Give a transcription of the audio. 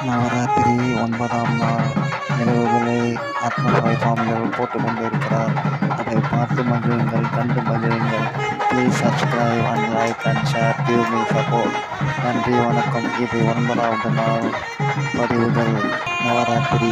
நவராத்திரி 9ஆம் நாள் நிலவுகளை ஆத்மசாய் சுவாமிகள் போட்டுக் கொண்டிருக்கிறார். அதை பார்த்து மகிழுங்கள், கண்டு மகிழுங்கள். Please subscribe and like and share, give me support. நன்றி, வணக்கம். இது 9வது நாள் பதிவுகள். நவராத்திரி